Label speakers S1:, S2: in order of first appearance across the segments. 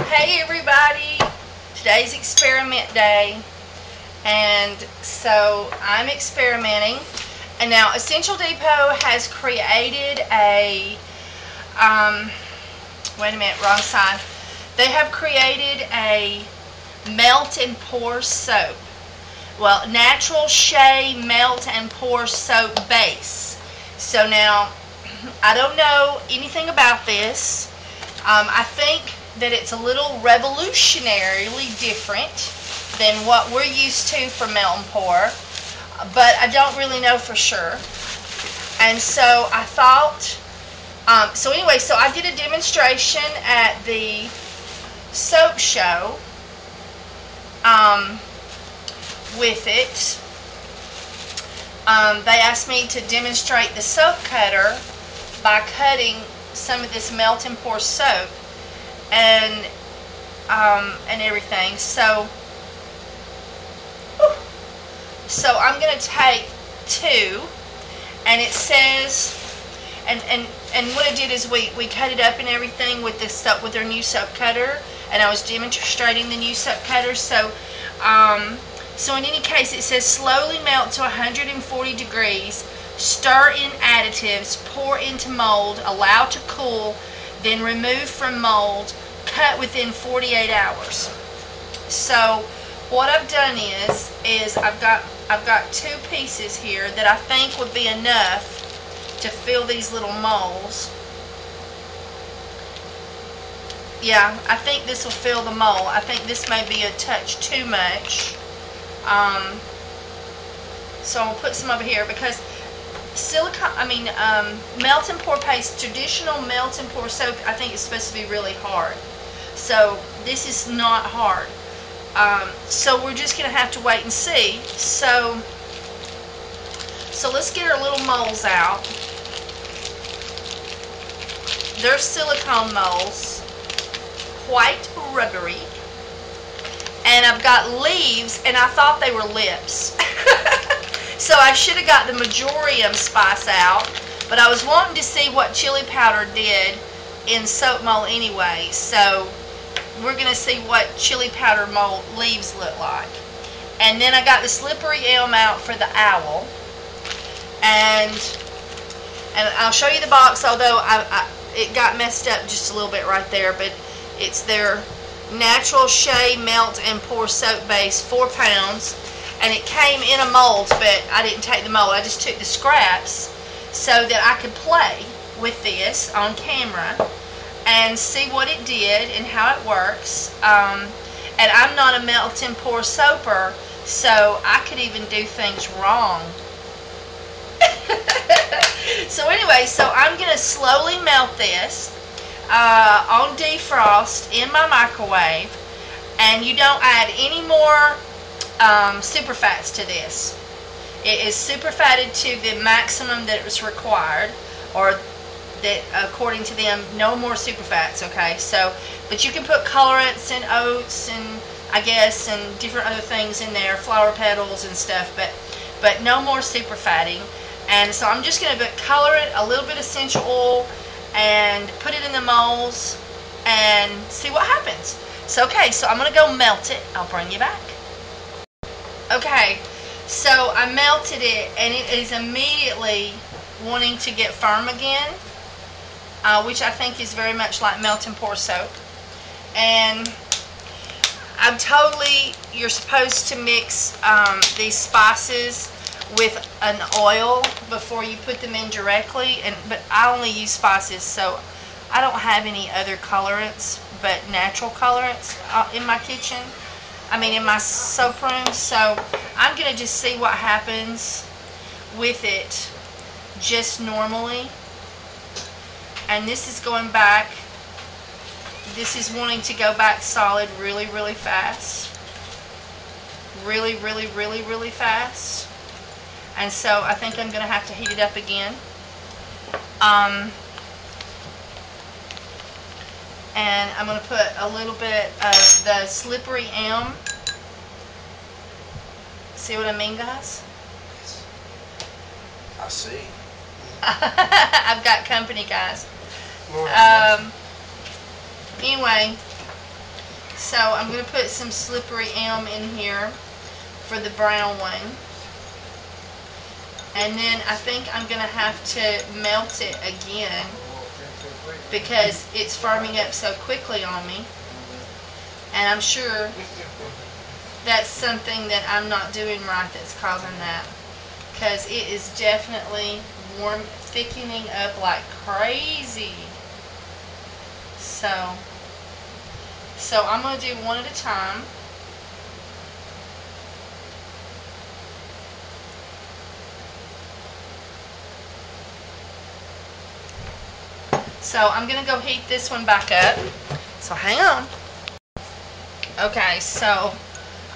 S1: Hey everybody, today's experiment day, and so I'm experimenting. And now Essential Depot has created a wait a minute, wrong side. They have created a melt and pour soap. Well, natural shea melt and pour soap base. So now I don't know anything about this. I think that it's a little revolutionarily different than what we're used to for melt and pour, but I don't really know for sure. And so I thought, so anyway, so I did a demonstration at the soap show with it. They asked me to demonstrate the soap cutter by cutting some of this melt and pour soap and everything. So I'm going to take two, and it says, and what I did is we cut it up and everything with this soap, with our new soap cutter, and I was demonstrating the new soap cutter. So so in any case, it says slowly melt to 140 degrees, stir in additives, pour into mold, allow to cool, then remove from mold, cut within 48 hours. So what I've done is I've got two pieces here that I think would be enough to fill these little molds. Yeah, I think this will fill the mold. I think this may be a touch too much. So I'll put some over here because melt and pour paste, traditional melt and pour soap, I think it's supposed to be really hard. So this is not hard. So we're just going to have to wait and see. So let's get our little molds out. They're silicone molds, quite rubbery. And I've got leaves, and I thought they were lips. So I should have got the Majorium spice out, but I was wanting to see what chili powder did in soap mold anyway. So we're going to see what chili powder mold leaves look like. And then I got the slippery elm out for the owl. And I'll show you the box, although it got messed up just a little bit right there, but it's their natural shea melt and pour soap base, 4 pounds. And it came in a mold, but I didn't take the mold. I just took the scraps so that I could play with this on camera and see what it did and how it works. And I'm not a melt and pour soaper, so I could even do things wrong. So anyway, so I'm going to slowly melt this on defrost in my microwave, and you don't add any more super fats to this. It is super fatted to the maximum that was required, or that according to them, no more super fats. Okay, so but you can put colorants and oats and I guess and different other things in there, flower petals and stuff, but no more super fatting. And so I'm just going to colorant, a little bit of essential oil, and put it in the molds and see what happens. So okay, so I'm going to go melt it. I'll bring you back. Okay, so I melted it, and it is immediately wanting to get firm again, which I think is very much like melt and pour soap. And you're supposed to mix these spices with an oil before you put them in directly, but I only use spices, so I don't have any other colorants but natural colorants in my kitchen. In my soap room. So I'm going to just see what happens with it just normally. And this is going back. This is wanting to go back solid really, really fast. Really, really, really, really fast. And so I think I'm going to have to heat it up again. And I'm going to put a little bit of the slippery elm. See what I mean, guys?
S2: I see.
S1: I've got company, guys. Anyway, So I'm going to put some slippery elm in here for the brown one. And then I think I'm going to have to melt it again because it's firming up so quickly on me. And I'm sure that's something that I'm not doing right that's causing that. Because it is definitely warm, thickening up like crazy. So I'm going to do one at a time. So I'm going to go heat this one back up. So hang on. Okay, so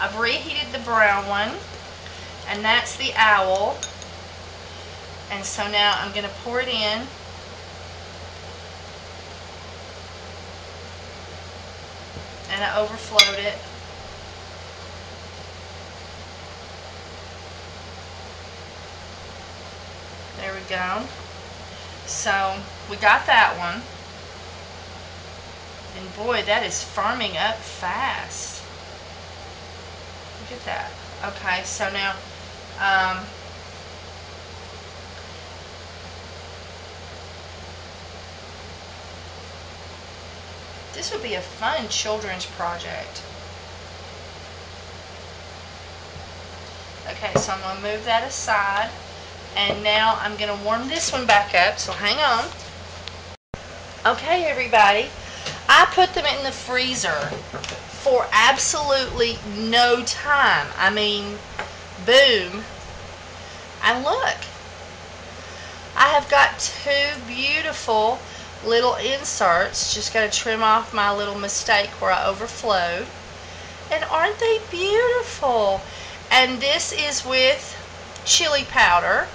S1: I've reheated the brown one. And that's the owl. And so now I'm going to pour it in. And I overflowed it. There we go. So we got that one. And boy, that is firming up fast. Look at that. Okay, so now this would be a fun children's project. Okay, so I'm going to move that aside. And now I'm going to warm this one back up, so hang on. Okay, everybody. I put them in the freezer for absolutely no time. I mean, boom. And look. I have got two beautiful little inserts. Just got to trim off my little mistake where I overflowed. And aren't they beautiful? And this is with chili powder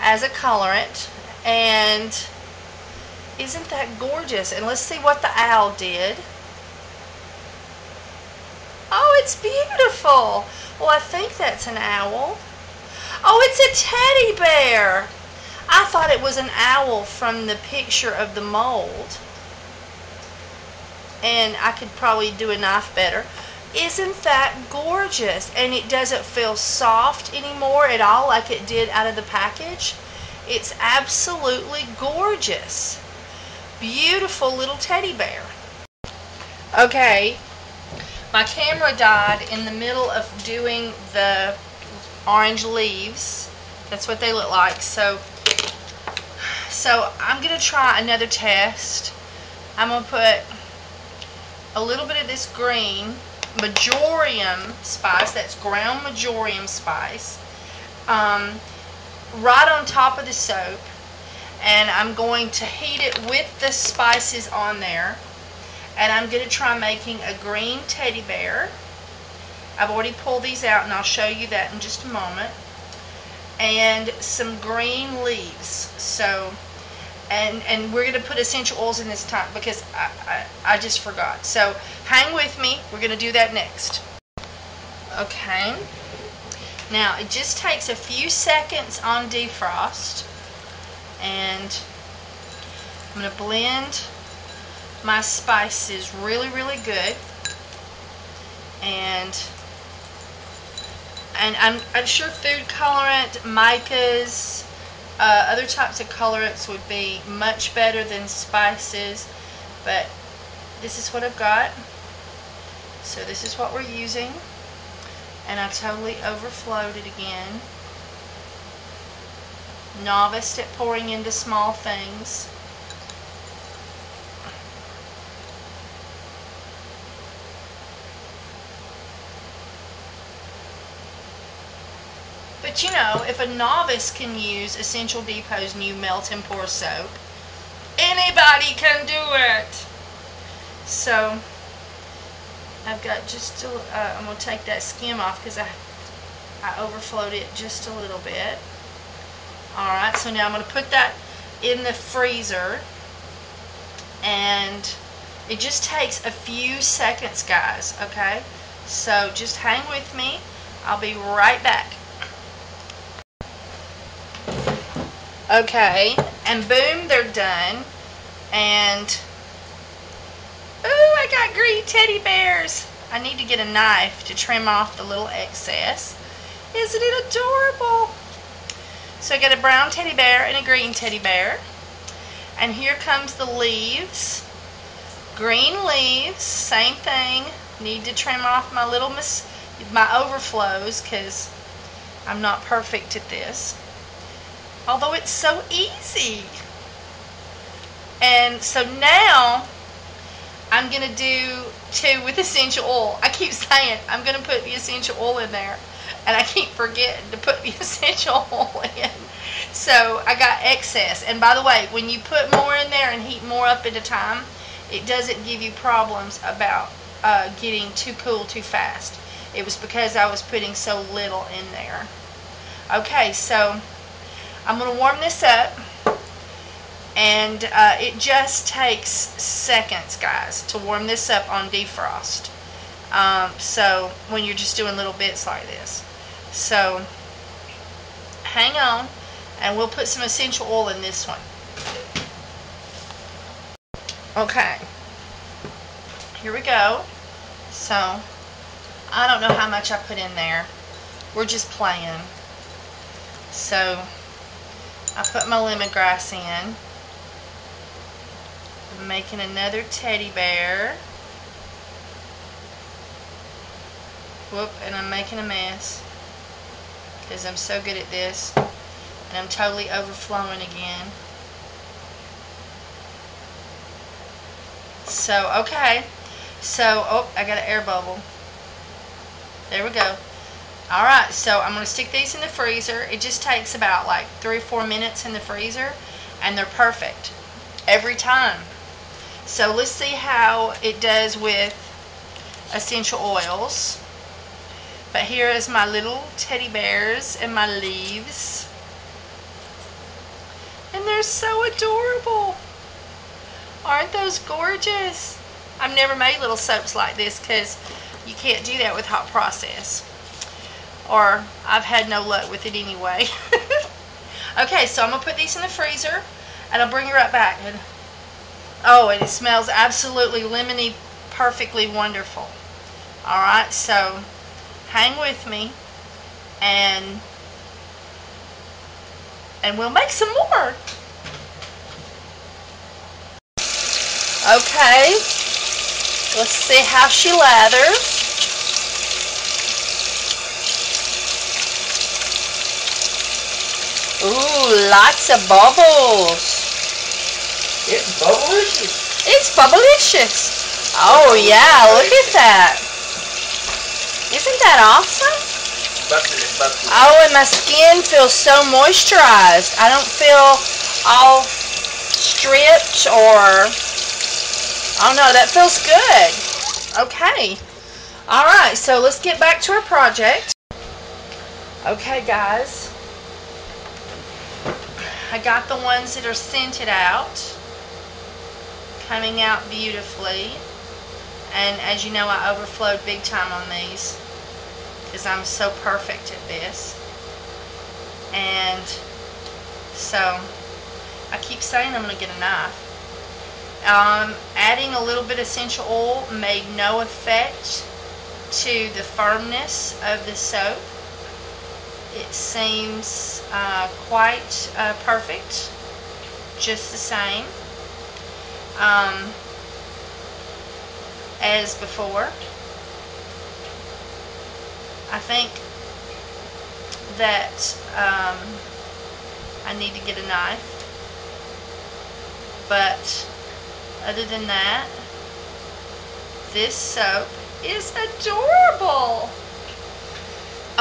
S1: as a colorant. And isn't that gorgeous? And let's see what the owl did. Oh, it's beautiful. Well, I think that's an owl. Oh, it's a teddy bear. I thought it was an owl from the picture of the mold. And I could probably do a knife better. Isn't that gorgeous? And it doesn't feel soft anymore at all like it did out of the package. It's absolutely gorgeous. Beautiful little teddy bear. Okay, my camera died in the middle of doing the orange leaves. That's what they look like. So I'm going to try another test. I'm going to put a little bit of this green marjoram spice, that's ground marjoram spice, right on top of the soap, and I'm going to heat it with the spices on there, and I'm going to try making a green teddy bear. I've already pulled these out and I'll show you that in just a moment, and some green leaves. So and we're going to put essential oils in this time because I just forgot. So hang with me. We're going to do that next. Okay. Now it just takes a few seconds on defrost. And I'm going to blend my spices really, really good. And I'm sure food colorant, micas, other types of colorants would be much better than spices, but this is what I've got. So this is what we're using, and I totally overflowed it again. Novice at pouring into small things. But you know, if a novice can use Essential Depot's new melt and pour soap, anybody can do it. So I've got just I'm going to take that skim off because I overflowed it just a little bit. Alright, so now I'm going to put that in the freezer, and it just takes a few seconds, guys, okay? So just hang with me. I'll be right back. Okay, and boom, they're done. And ooh, I got green teddy bears. I need to get a knife to trim off the little excess. Isn't it adorable? So I got a brown teddy bear and a green teddy bear. And here comes the leaves. Green leaves, same thing. Need to trim off my my overflows because I'm not perfect at this. Although it's so easy. And so now I'm going to do 2 with essential oil. I keep saying I'm going to put the essential oil in there, and I keep forgetting to put the essential oil in. So I got excess. And by the way, when you put more in there and heat more up at a time, it doesn't give you problems about getting too cool too fast. It was because I was putting so little in there. Okay, so I'm going to warm this up. And it just takes seconds, guys, to warm this up on defrost. So when you're just doing little bits like this. So hang on, and we'll put some essential oil in this one. Okay, here we go. So I don't know how much I put in there. We're just playing. So I put my lemongrass in. I'm making another teddy bear. Whoop, and I'm making a mess because I'm so good at this, and I'm totally overflowing again. So, okay. So, oh, I got an air bubble. There we go. Alright, so I'm going to stick these in the freezer. It just takes about like 3 or 4 minutes in the freezer, and they're perfect every time. So let's see how it does with essential oils. But here is my little teddy bears and my leaves. And they're so adorable. Aren't those gorgeous? I've never made little soaps like this because you can't do that with hot process. Or I've had no luck with it anyway. Okay, so I'm going to put these in the freezer and I'll bring you right back. Oh, and it smells absolutely lemony, perfectly wonderful. Alright, so hang with me and we'll make some more. Okay, let's see how she lathers. Ooh, lots of bubbles.
S2: It's bubblicious.
S1: It's bubblicious. Oh yeah, look at that. Isn't that awesome? Oh, and my skin feels so moisturized. I don't feel all stripped or... Oh no, that feels good. Okay. Alright, so let's get back to our project. Okay guys. I got the ones that are scented out. Coming out beautifully. And as you know, I overflowed big time on these because I'm so perfect at this. And so I keep saying I'm going to get a knife. Adding a little bit of essential oil made no effect to the firmness of the soap. It seems quite perfect, just the same as before. I think that I need to get a knife, but other than that, this soap is adorable.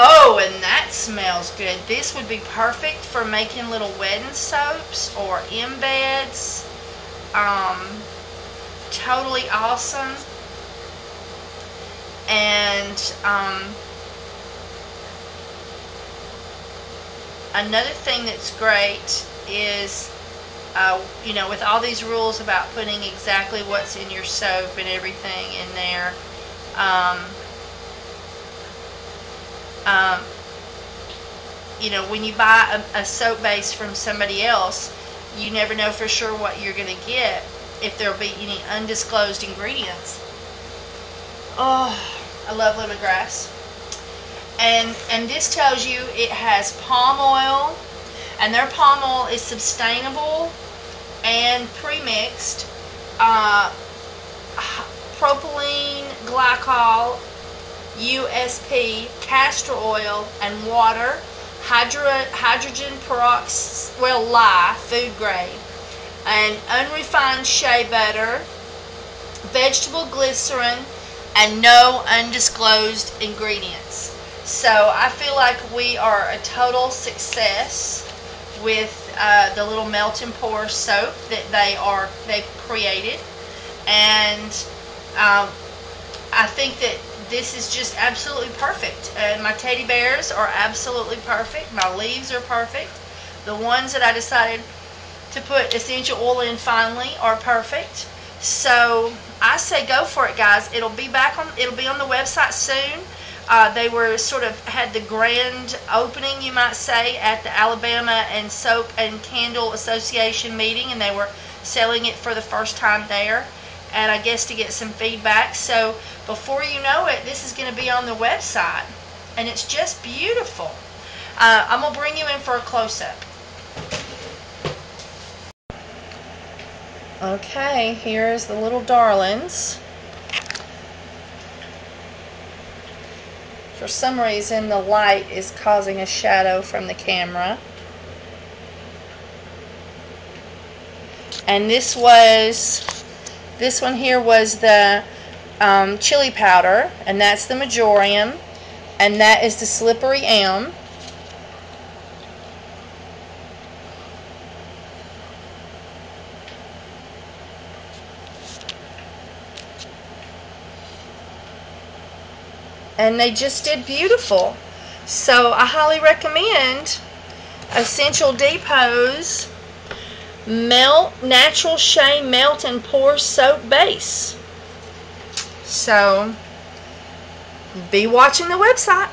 S1: Oh, and that smells good. This would be perfect for making little wedding soaps or embeds. Totally awesome. And another thing that's great is you know, with all these rules about putting exactly what's in your soap and everything in there, you know, when you buy a soap base from somebody else, you never know for sure what you're going to get, if there'll be any undisclosed ingredients. Oh, I love lemongrass. And this tells you it has palm oil, and their palm oil is sustainable and premixed. Propylene glycol, USP, castor oil, and water, hydrogen peroxide, well, lye, food grade, and unrefined shea butter, vegetable glycerin, and no undisclosed ingredients. So I feel like we are a total success with the little melt and pour soap that they've created, and I think that this is just absolutely perfect. My teddy bears are absolutely perfect. My leaves are perfect. The ones that I decided to put essential oil in finally are perfect. So I say go for it, guys. It'll be on the website soon. They were sort of had the grand opening, you might say, at the Alabama and Soap and Candle Association meeting, and they were selling it for the first time there, and I guess to get some feedback. So before you know it, this is going to be on the website, and it's just beautiful. I'm going to bring you in for a close-up. Okay, here's the little darlings. For some reason, the light is causing a shadow from the camera. And this one here was the chili powder, and that's the Majorium, and that is the Slippery Elm. And they just did beautiful. So I highly recommend Essential Depot's Natural Shea Melt and Pour Soap Base. So be watching the website.